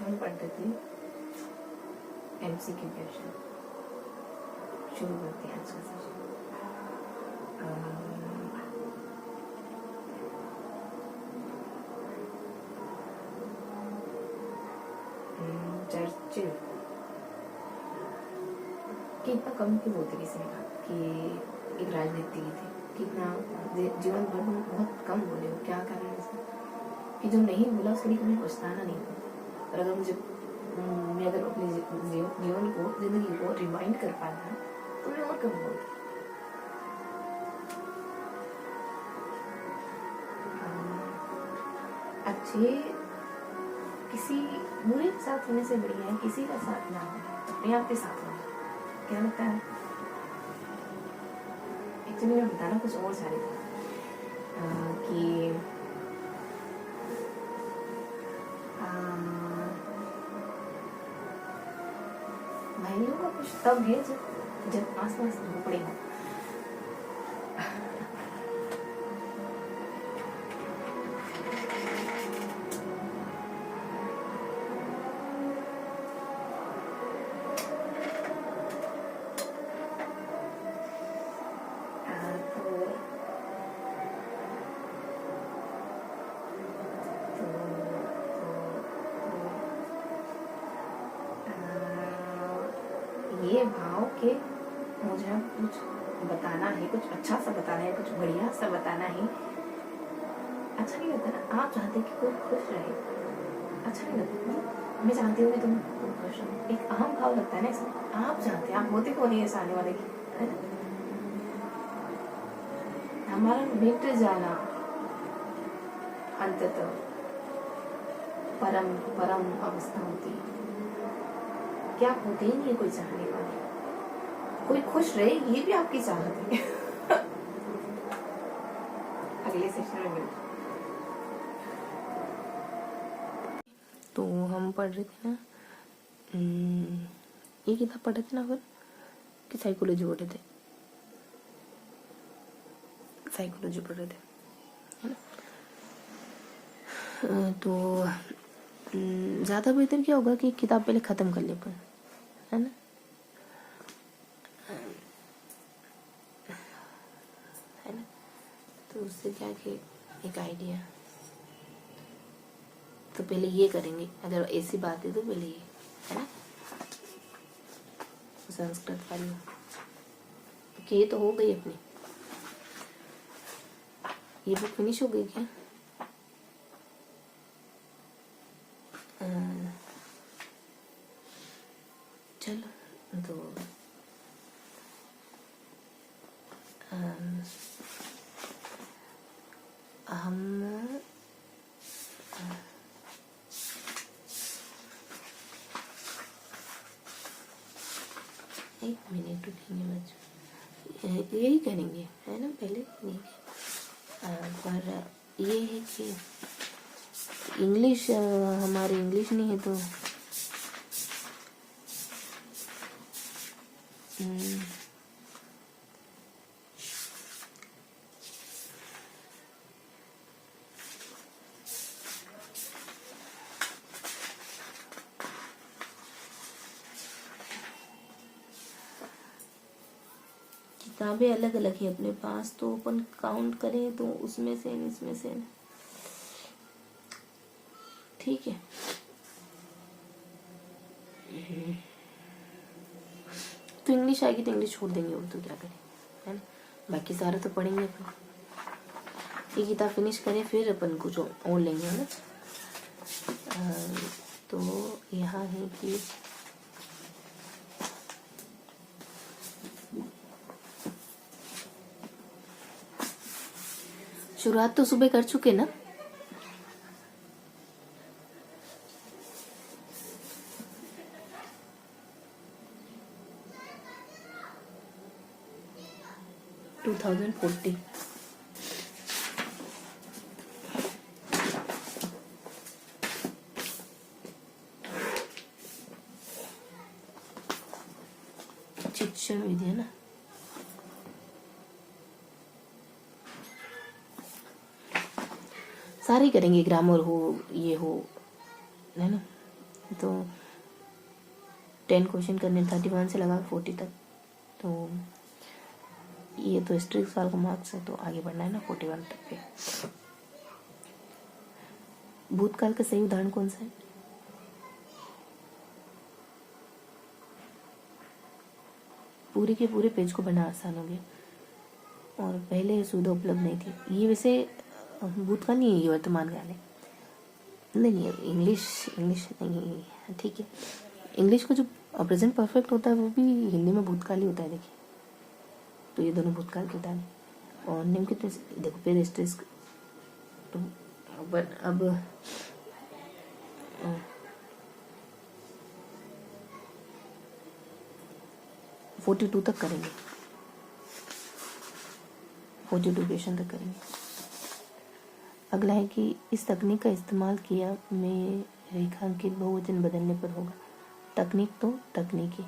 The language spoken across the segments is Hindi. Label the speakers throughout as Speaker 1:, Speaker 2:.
Speaker 1: हम पढ़ते थे MCQ क्वेश्चन। शुरू करते हैं आज का सेशन। चर्चिल कितना कम क्यों बोलते, किसी ने कहा कि एक राजनीति थे, कितना जीवन भर में बहुत कम बोले हो, क्या कारण है इसका? कि जो नहीं बोला उसके लिए कभी पछताना नहीं होता। और अगर मैं अगर अपने जीवन को, जिंदगी को रिमाइंड कर पाता तो मैं और कम बोलती। अच्छे किसी बुरे के साथ होने से बढ़िया है किसी का साथ ना हो, अपने आप के साथ होना। क्या लगता है? एक्चुअली मैं बताना कुछ और सारे था कि भाइयों का कुछ तब है जब आसपास झोपड़े हो। ये भाव के मुझे कुछ बताना है, कुछ अच्छा सा बताना है, कुछ बढ़िया सा बताना है। अच्छा नहीं लगता ना? आप चाहते कि कोई खुश रहे, अच्छा नहीं लगता? मैं चाहती हूँ कि तुम खुश रहो, एक अहम भाव लगता है ना इसमें। आप चाहते हैं, आप होते को नहीं है सामने वाले की, है ना? हमारा मिट जाना अंततः परम परम अवस्था होती है। क्या होते ही नहीं है कोई चाहने वाले, कोई खुश रहे ये भी आपकी चाहत है। अगले सेशन में मिलते। तो हम पढ़ रहे थे ना, ये किताब पढ़ रहे थे ना फिर कि साइकोलॉजी पढ़ रहे थे, साइकोलॉजी पढ़ रहे थे, है ना? तो ज़्यादा बेहतर क्या होगा कि किताब पहले ख़त्म कर ले अपन, है ना? है ना? तो उससे क्या कि एक आइडिया, तो पहले ये करेंगे। अगर ऐसी बात है तो पहले ये, है ना? संस्कृत वाली कि ये तो हो गई अपनी, ये बुक फिनिश हो गई क्या? चलो तो हम एक मिनट रुकेंगे बच्चों, यही करेंगे, है ना? पहले नहीं पर ये है कि इंग्लिश, हमारी इंग्लिश नहीं है तो किताबें अलग अलग है अपने पास, तो अपन काउंट करें तो उसमें से इसमें से, ठीक है? तो इंग्लिश आएगी तो इंग्लिश छोड़ देंगे, उर्दू क्या करें, है ना? बाकी सारा तो पढ़ेंगे अपन। ये किताब फिनिश करें फिर अपन कुछ और लेंगे, है ना? तो यहाँ है कि शुरुआत तो सुबह कर चुके ना? टू 2040 शिक्षण विधि, है ना? सारे करेंगे, ग्रामर हो, ये हो, है ना? तो 10 क्वेश्चन करने, 31 से लगा 40 तक। तो ये तो एस्टेरिस्क वाला का मार्क्स है, तो आगे बढ़ना है ना 41 तक पे। भूतकाल का सही उदाहरण कौन सा है? पूरे के पूरे पेज को बनना आसान हो गया और पहले सुविधा उपलब्ध नहीं थी। ये वैसे भूतकाल नहीं है, ये वर्तमान काल है। नहीं, इंग्लिश नहीं, ठीक है। इंग्लिश का जो प्रेजेंट परफेक्ट होता है वो भी हिंदी में भूतकाल ही होता है, देखिए। तो ये दोनों भूतकाल के उदाहरण हैं। और निम्न कितने, देखो फिर एस्टेरिस्क। तो अब 42 तक करेंगे, 42 क्वेश्चन तक करेंगे। अगला है कि इस तकनीक का इस्तेमाल किया में रेखांकित बहुवचन बदलने पर होगा। तकनीक तो तकनीकी,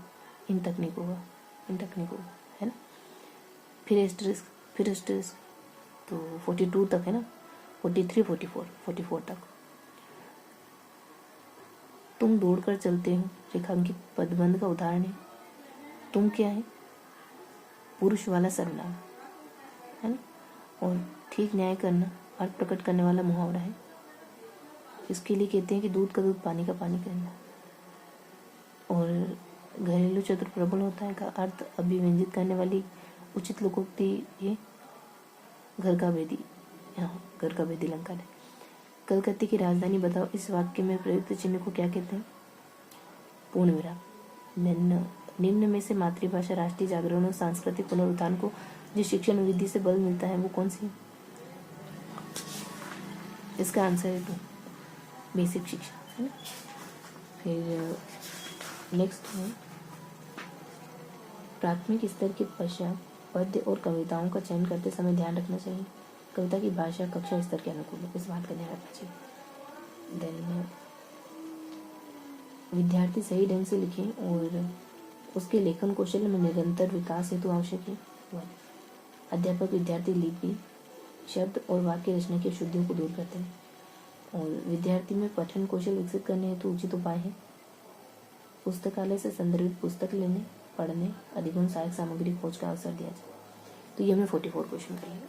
Speaker 1: इन तकनीक होगा, है ना। फिर एस्टेरिस्क, तो 42 तक है ना, 43, 44 तक। तुम दौड़कर चलते हो, रेखांकित पदबंध का उदाहरण है। तुम क्या है? पुरुष वाला सर्वनाम, है ना। और ठीक न्याय करना अर्थ प्रकट करने वाला मुहावरा है। इसके लिए कहते हैं कि दूध का दूध, पानी का पानी करना। और घरेलू चतुर प्रबल होता है का अर्थ अभिव्यंजित करने वाली उचित लोकोक्ति ये घर का वेदी अलंकार है। कलकत्ते की राजधानी बताओ, इस वाक्य में प्रयुक्त चिन्ह को क्या कहते हैं? पूर्ण विराम। निम्न में से मातृभाषा राष्ट्रीय जागरण और सांस्कृतिक पुनरुत्थान को जिस शिक्षण विधि से बल मिलता है वो कौन सी है? इसका आंसर है 2, बेसिक शिक्षा, है ना। फिर नेक्स्ट है प्राथमिक स्तर के पश्चात पद्य और कविताओं का चयन करते समय ध्यान रखना चाहिए। कविता की भाषा कक्षा स्तर के अनुकूल हो, इस बात का ध्यान रखना चाहिए। देन विद्यार्थी सही ढंग से लिखें और उसके लेखन कौशल में निरंतर विकास हेतु आवश्यक है। अध्यापक विद्यार्थी लिपि, शब्द और वाक्य रचना की अशुद्धियों को दूर करते हैं। और विद्यार्थी में पठन कौशल विकसित करने हेतु उचित उपाय है पुस्तकालय से संदर्भित पुस्तक लेने, पढ़ने, अधिगम सहायक सामग्री खोज का अवसर दिया जाए। तो ये हमने 44 क्वेश्चन किए।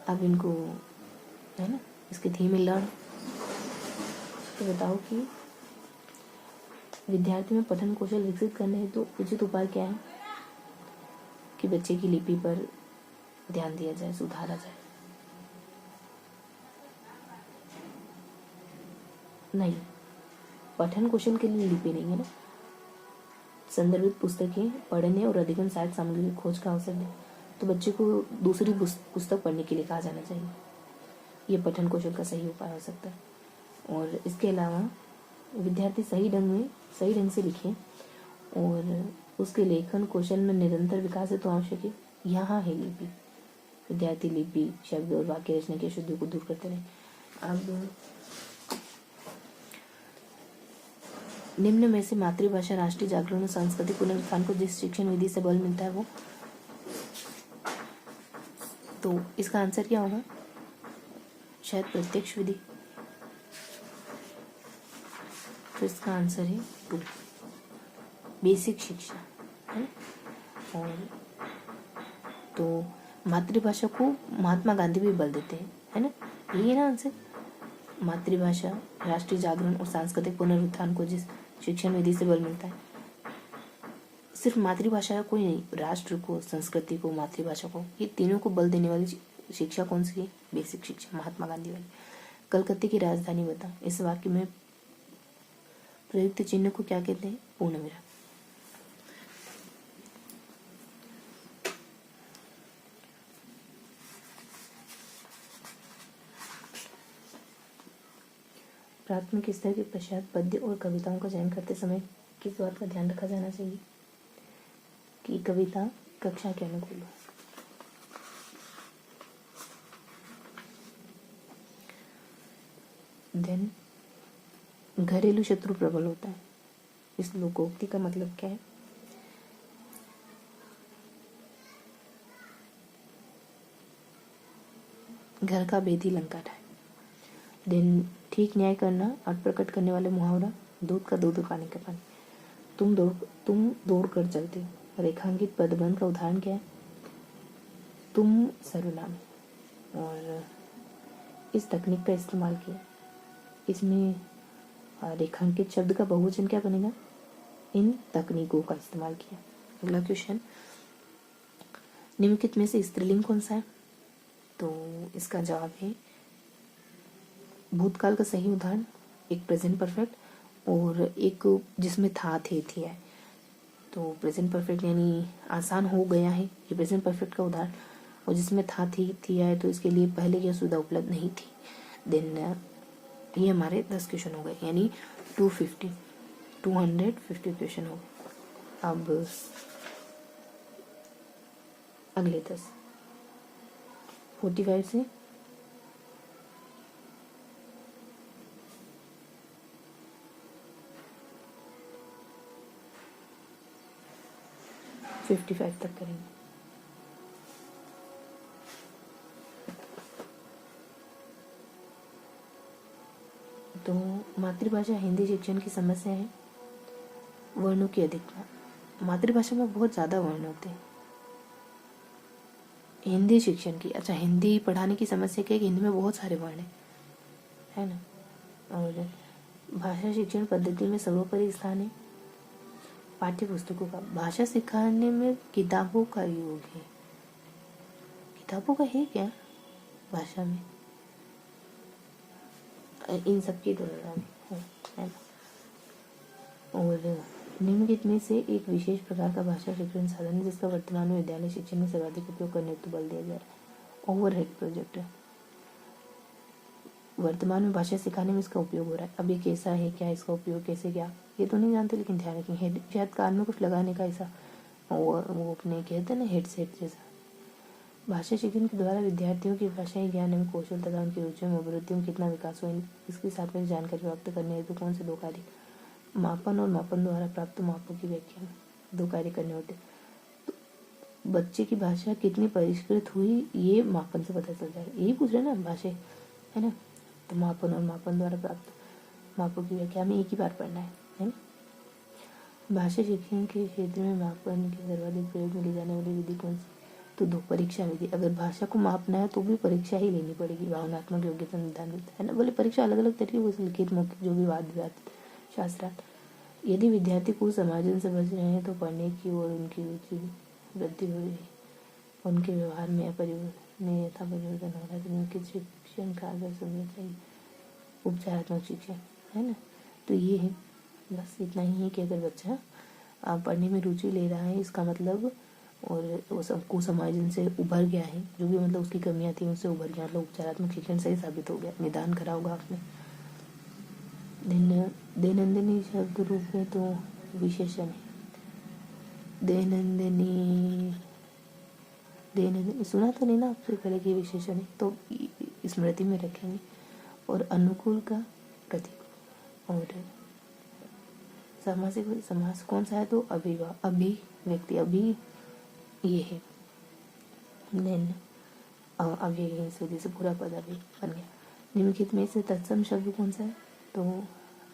Speaker 1: अब इनको, है ना, इसके थीम लर्न। तो बताओ कि विद्यार्थी में पठन कौशल विकसित करने हेतु उचित उपाय क्या है? कि बच्चे की लिपि पर ध्यान दिया जाए, सुधारा जाए। नहीं, पठन कौशल के लिए लिपि नहीं है ना। संदर्भित पुस्तकें पढ़ने और अधिगम सहायक सामग्री की खोज का अवसर दें। तो बच्चे को दूसरी पुस्तक पढ़ने के लिए कहा जाना चाहिए। ये पठन कौशल का सही उपाय हो सकता है। और इसके अलावा विद्यार्थी सही ढंग से लिखे और उसके लेखन कौशल में निरंतर विकास है तो आवश्यक है। यहाँ है लिपि। विद्यार्थी लिपि, शब्द और वाक्य रचना की अशुद्धियों को दूर करते रहे। अब निम्न में से मातृभाषा राष्ट्रीय जागरण और सांस्कृतिक पुनरुत्थान को जिस शिक्षण विधि से बल मिलता है वो, तो इसका आंसर क्या होगा? शायद प्रत्यक्ष विधि। तो इसका आंसर है 2, बेसिक शिक्षा, है। और तो मातृभाषा को महात्मा गांधी भी बल देते हैं, है ना। यही ना आंसर, मातृभाषा राष्ट्रीय जागरण और सांस्कृतिक पुनरुत्थान को जिस शिक्षण विधि से बल मिलता है। सिर्फ मातृभाषा को ही नहीं, राष्ट्र को, संस्कृति को, मातृभाषा को, ये तीनों को बल देने वाली शिक्षा कौन सी है? बेसिक शिक्षा, महात्मा गांधी वाली। कलकत्ते की राजधानी बता, इस वाक्य में प्रयुक्त चिन्ह को क्या कहते हैं? पूर्ण विराम। प्राथमिक स्तर के पश्चात पद्य और कविताओं का चयन करते समय किस बात का ध्यान रखा जाना चाहिए? कि कविता कक्षा के अनुकूल हो। देन घरेलू शत्रु प्रबल होता है, इस लोकोक्ति का मतलब क्या है? घर का बेदी लंका ढाए। देन ठीक न्याय करना, अर्थ प्रकट करने वाले मुहावरा, दूध का दूध पानी का पानी। तुम दौड़ कर चलते हो। रेखांकित पदबंध का उदाहरण क्या है? तुम सर्वनाम। और इस तकनीक का इस्तेमाल किया, इसमें रेखांकित शब्द का बहुवचन क्या बनेगा? इन तकनीकों का इस्तेमाल किया। अगला क्वेश्चन, निम्नलिखित में से स्त्रीलिंग कौन सा है? तो इसका जवाब है भूतकाल का सही उदाहरण, एक प्रेजेंट परफेक्ट और एक जिसमें था, थे, थी है। तो प्रेजेंट परफेक्ट यानी आसान हो गया है, ये प्रेजेंट परफेक्ट का उदाहरण। और जिसमें था, थी है तो इसके लिए पहले की सुविधा उपलब्ध नहीं थी। देन ये हमारे 10 क्वेश्चन हो गए, यानी 250 क्वेश्चन हो गए। अब अगले 10 45 से 55 तक करेंगे। तो मातृभाषा हिंदी शिक्षण की समस्या है वर्णों की अधिकता। मातृभाषा में बहुत ज़्यादा वर्ण होते हैं। हिंदी शिक्षण की, अच्छा हिंदी पढ़ाने की समस्या क्या है कि हिंदी में बहुत सारे वर्ण हैं, है ना। और भाषा शिक्षण पद्धति में सर्वोपरि स्थान है पाठ्य पुस्तकों का। भाषा सिखाने में किताबों का योग है। किताबों का है क्या भाषा में? इन सब की तुलना में है ना। और निम्नलिखित में से एक विशेष प्रकार का भाषा शिक्षण साधन है जिसका वर्तमान में विद्यालय शिक्षण में सर्वाधिक उपयोग करने हेतु बल दिया जा रहा है। Overhead projector. वर्तमान में भाषा सिखाने में इसका उपयोग हो रहा है। अब ये कैसा है, क्या इसका उपयोग कैसे, क्या ये तो नहीं जानते, लेकिन ध्यान रखेंगे शायद कान में कुछ लगाने का ऐसा वो अपने कहते हैं ना हेडसेट जैसा। भाषा शिक्षण के द्वारा विद्यार्थियों की भाषाई ज्ञान एवं कौशल तथा उनकी रुचियों में अभिवृद्धि में कितना विकास हो, इसकी सापेक्ष जानकारी प्राप्त करने हेतु कौन से दो कार्य, मापन और मापन द्वारा प्राप्त मापों की व्याख्या, दो कार्य करने होते। तो बच्चे की भाषा कितनी परिष्कृत हुई ये मापन से पता चल जाएगा। यही पूछ रहे ना भाषा, है ना। तो मापन और मापन द्वारा प्राप्त मापों की व्याख्या में एक ही बार पढ़ना है ना। भाषा शिक्षण के क्षेत्र में मापन के सर्वाधिक प्रयोग में ली जाने वाली विधि कौन सी? तो दो, परीक्षा विधि। अगर भाषा को मापना है तो भी परीक्षा ही लेनी पड़ेगी। भावनात्मक योग्यता निर्धारित है ना, बोले परीक्षा अलग अलग तरीके से, लिखित मौखिक जो भी वाद विवाद शास्त्रार्थ। यदि विद्यार्थी को समाजन से बच रहे हैं तो पढ़ने की ओर उनकी रुचि वृद्धि हो रही है, उनके व्यवहार में यथा परिवर्तन हो रहा है, तो उनके शिक्षण का आदर समझना चाहिए। उपचारात्मक शिक्षण है ना। तो ये है, बस इतना ही है कि अगर बच्चा पढ़ने में रुचि ले रहा है इसका मतलब, और वो सबको समाजन से उभर गया है, जो भी मतलब उसकी कमियां थी उनसे उभर गया, मतलब उपचारात्मक शिक्षण सही साबित हो गया, निदान करा होगा आपने। दैनंदिनी शब्द रूप में तो विशेषण है। दैनंदिनी सुना तो नहीं ना आपसे पहले कि विशेषण है, तो स्मृति में रखेंगे। और अनुकूल का प्रतीक। और सामासिक समास कौन सा है? तो अभिव्यक्ति, अभी ये है। देन अव्यय से जैसे पूरा पद अभी बन गया। निम्नलिखित में से तत्सम शब्द कौन सा है? तो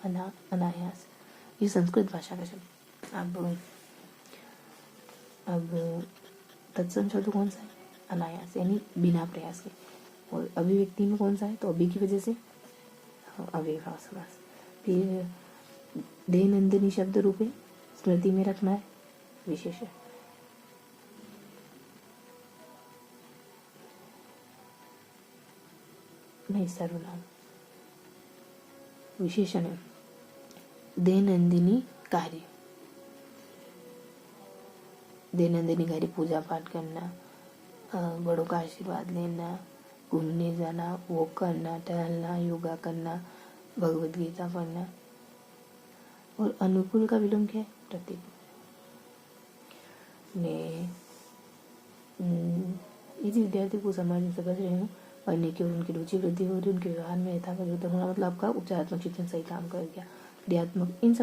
Speaker 1: अनायास, ये संस्कृत भाषा का शब्द। अब तत्सम शब्द कौन सा है? अनायास, यानी बिना प्रयास के। और अभिव्यक्ति में कौन सा है? तो अभी की वजह से अव्ययभाव समास। फिर दैनंदिनी शब्द रूप है, स्मृति में रखना है, विशेषण। नहीं, सर्वनाम विशेषण है। दैनंदिनी कार्य, दैनंदिनी कार्य, पूजा पाठ करना, बड़ों का आशीर्वाद लेना, घूमने जाना, वॉक करना, टहलना, योगा करना, भगवद गीता पढ़ना। और अनुकूल का विलोम क्या है? प्रतिकूल। यदि विद्यार्थी को समाज में समझ रहे हो, पढ़ने की और उनकी रुचि वृद्धि हो रही, उनके व्यवहार में यथा परिवर्तन होना, मतलब आपका उपचारात्मक शिक्षण सही काम कर गया। क्रियात्मक, इन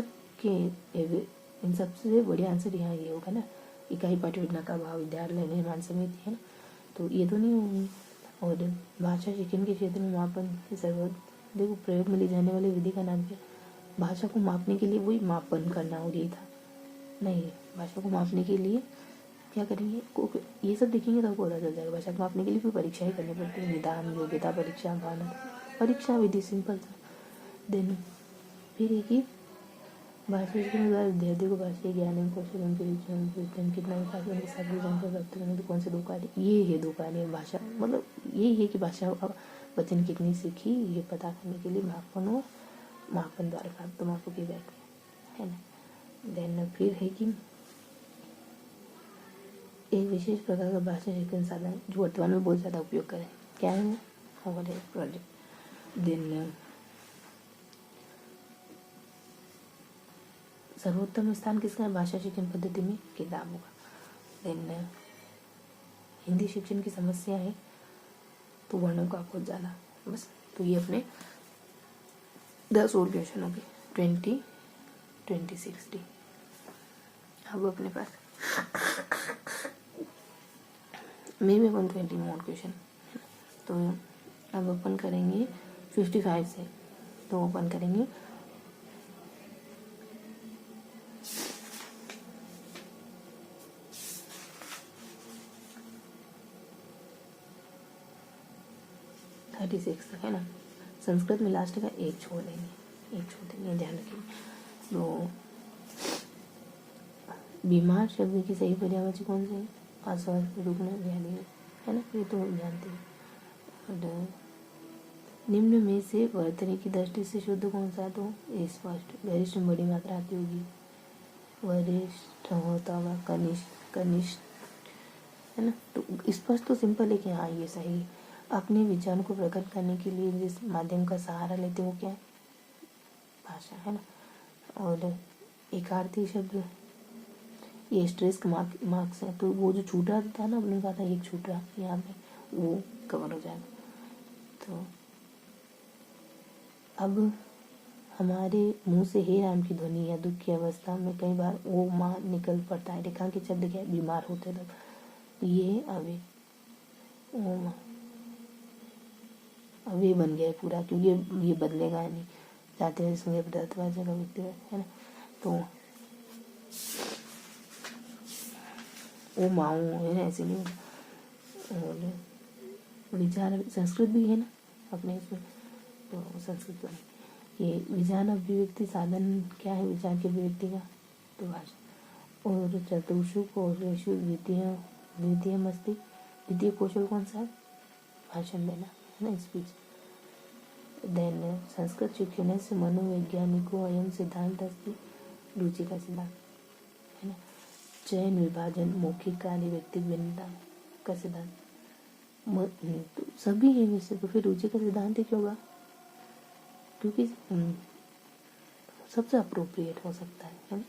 Speaker 1: सबसे बढ़िया आंसर यहाँ ये होगा ना। इकाई पाठ्य योजना का भाव, विद्यालय निर्माण समिति, है ना। तो ये तो नहीं होंगी।
Speaker 2: और भाषा शिक्षण के क्षेत्र में मापन की जरूरत। देखो, प्रयोग में ली जाने वाली विधि का नाम क्या? भाषा को मापने के लिए वही मापन करना, और यही था। नहीं, भाषा को मापने के लिए क्या करेंगे, ये सब देखेंगे तो आपको पता चल जाएगा। भाषा को मापने के लिए कोई परीक्षाएं करनी पड़ती है, निदान, योग्यता परीक्षा, मानक परीक्षा, विधि, सिंपल था। देन फिर एक ही भाषा के द्वारा विद्यार्थी को भाषा ज्ञान एवं कौशल उनके विचार कितना विकास उनके साथ भी जानकर प्राप्त करने तो कौन से दो कार्य, ये है दो कार्य। भाषा मतलब यही है कि भाषा वचन कितनी सीखी, ये पता करने के लिए मापन और मापन द्वारा प्राप्त मापों की व्याख्या है ना। देन फिर है कि एक विशेष प्रकार का भाषा शिक्षण साधन जो वर्तमान में बहुत ज़्यादा उपयोग करें, क्या है वो वाले प्रोजेक्ट। देन सर्वोत्तम स्थान किसका है भाषा शिक्षण पद्धति में? किताबों का। देन हिंदी शिक्षण की समस्या है तो वर्णों का खुद जाना, बस। तो ये अपने 10 और क्वेश्चन हो गए, 20, 20, 60। अब अपने पास मे भी अपन 20 मोर क्वेश्चन। तो अब अपन करेंगे 55 से, तो अपन करेंगे थर्टी सिक्स तक, है ना। संस्कृत में लास्ट का एक छोड़ देंगे, ध्यान रखिए। तो बीमार शब्द की सही पर्यायवाची कौन से है? अस्वस्थ, रुग्ण, व्याधि, है ना, ये तो जानते हैं। और निम्न में से वर्तनी की दृष्टि से शुद्ध कौन सा? तो स्पष्ट। वरिष्ठ में बड़ी मात्रा आती होगी, वरिष्ठ होता होगा, कनिष्ठ, है ना। तो स्पष्ट तो सिंपल है कि हाँ ये सही। अपने विचार को प्रकट करने के लिए जिस माध्यम का सहारा लेते हो क्या है? भाषा, है ना। और एकार्थी शब्द, ये स्ट्रेस मार्क्स है, तो वो जो छूट रहा था ना, अपने कहा था एक छूट रहा, यहाँ पे वो कवर हो जाएगा। तो अब हमारे मुंह से हे राम की ध्वनि या दुख की अवस्था में कई बार ओ माँ निकल पड़ता है। रेखांकित शब्द क्या है? बीमार होते लोग। ये अवे ओ माँ अवे बन गया है पूरा, क्योंकि ये बदलेगा नहीं, जाते हुए संज्ञा पदार्थवाचक का व्यक्तिगत, है ना। तो ओ माओ, है ना, ऐसे नहीं। और विचार संस्कृत भी है ना अपने इसमें, तो संस्कृत बने। ये विचार अभिव्यक्ति साधन क्या है विचार की अभिव्यक्ति का? तो भाषा। और चतुर्षु कौशलेषु द्वितीय मस्ती, द्वितीय कौशल कौन सा है? भाषण देना, है ना, स्पीच। देन संस्कृत शिक्षण से मनोवैज्ञानिको अयम सिद्धांत अस्ति, रुचि का सिद्धांत, है ना। चयन, विभाजन, मौखिक कार्य, व्यक्ति भिन्नता का सिद्धांत, तो सभी है वैसे। तो फिर रुचि का सिद्धांत ही क्यों होगा? क्योंकि सबसे अप्रोप्रिएट हो सकता है ना।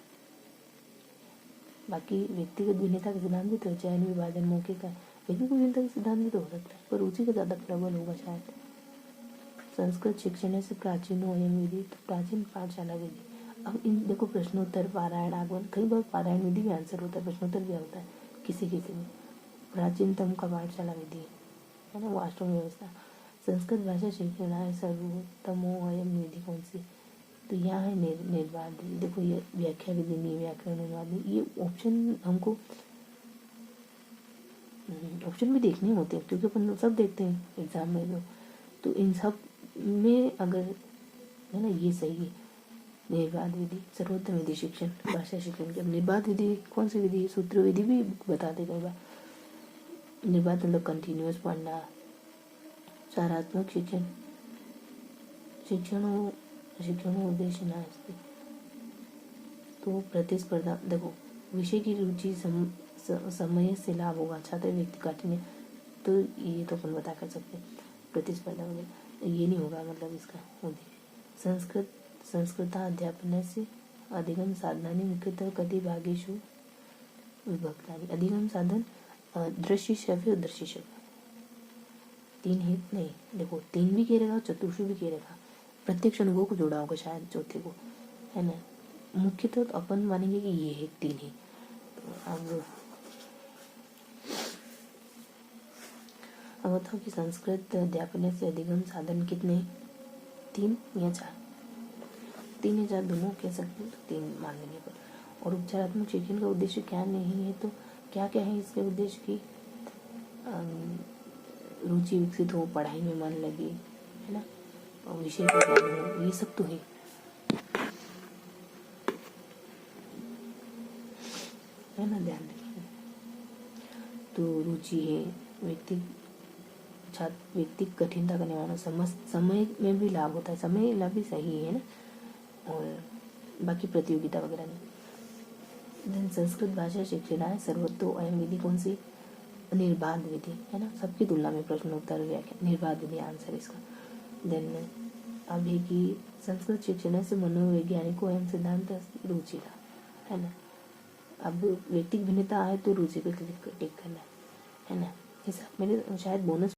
Speaker 2: बाकी व्यक्तिगत भिन्नता का सिद्धांत भी तो, चयन, विभाजन, मौखिक कार्य, व्यक्तिगत भिन्नता का सिद्धांत भी तो हो सकता है, पर रुचि का ज़्यादा प्रबल होगा शायद। संस्कृत शिक्षण से प्राचीन अयम विधि, तो प्राचीन पाठशाला विधि। अब इन देखो, प्रश्नोत्तर, पारायण, आगमन, कई बार पारायण विधि भी आंसर होता है, प्रश्नोत्तर भी होता है किसी में। प्राचीनतम का पाठशाला विधि है ना, वो आश्रम व्यवस्था। संस्कृत भाषा शिक्षण है सर्वोत्तमो अयम विधि कौन सी? तो यहाँ है निर्वाद विधि। देखो ये व्याख्या विधि नहीं, व्याकरण, निर्वाद विधि, ये ऑप्शन हमको ऑप्शन भी देखने होते हैं, क्योंकि अपन सब देखते हैं एग्जाम में। तो इन सब में अगर, है ना, ये सही है। निर्वाद विधि सर्वोत्तम विधि शिक्षण, भाषा शिक्षण की। अब निर्वाद विधि कौन सी विधि? सूत्र विधि भी बता दे कई बार। निर्वाद मतलब कंटिन्यूअस पढ़ना। सारात्मक शिक्षण, शिक्षण उद्देश्य ना अस्ति, तो प्रतिस्पर्धा। देखो, विषय की रुचि समय से लाभ होगा, छात्र व्यक्ति काठिन्य, तो ये तो अपन बता कर सकते। प्रतिस्पर्धा वगैरह ये नहीं होगा, मतलब इसका उद्देश्य। संस्कृताध्यापन से अधिगम साधनानि मुख्यतः कति भागेषु विभक्तानि। अधिगम साधन दृश्य श्रव्य, दृश्य श्रव्य तीन ही नहीं, देखो तीन भी कह रहेगा, चतुर्षु भी कह रहेगा, प्रत्यक्ष अनुभव को जोड़ा होगा शायद चौथे को, है ना। मुख्यतः तो अपन मानेंगे कि ये है तीन ही। तो अब हुआ था कि संस्कृत अध्यापन से अधिगम साधन कितने, 3 या 4, 3 या 4 दोनों कह सकते हैं, तो 3 मान लेंगे पर। और उपचारात्मक शिक्षण का उद्देश्य क्या नहीं है, तो क्या क्या है इसके उद्देश्य की, रुचि विकसित हो, पढ़ाई में मन लगे, है ना, और विषय का ज्ञान हो, ये सब तो है ना, ध्यान रखिए। तो रुचि है, व्यक्ति कठिनता का निवारण, समय में भी लाभ होता है, समय लाभ भी सही है ना, और बाकी प्रतियोगिता वगैरह नहीं। देन संस्कृत भाषा शिक्षणाय सर्वतो अयम विधि कौन सी, निर्बाध विधि, है ना, सबकी तुलना में प्रश्नोत्तर व्याख्या, निर्बाध विधि आंसर इसका। देन अब है कि संस्कृत शिक्षण से मनोवैज्ञानिकों एवं सिद्धांत रुचि का, है ना। अब व्यक्तिगत भिन्नता आए तो रुचि पे टिक करना है ना। ऐसा मेरे शायद बोनस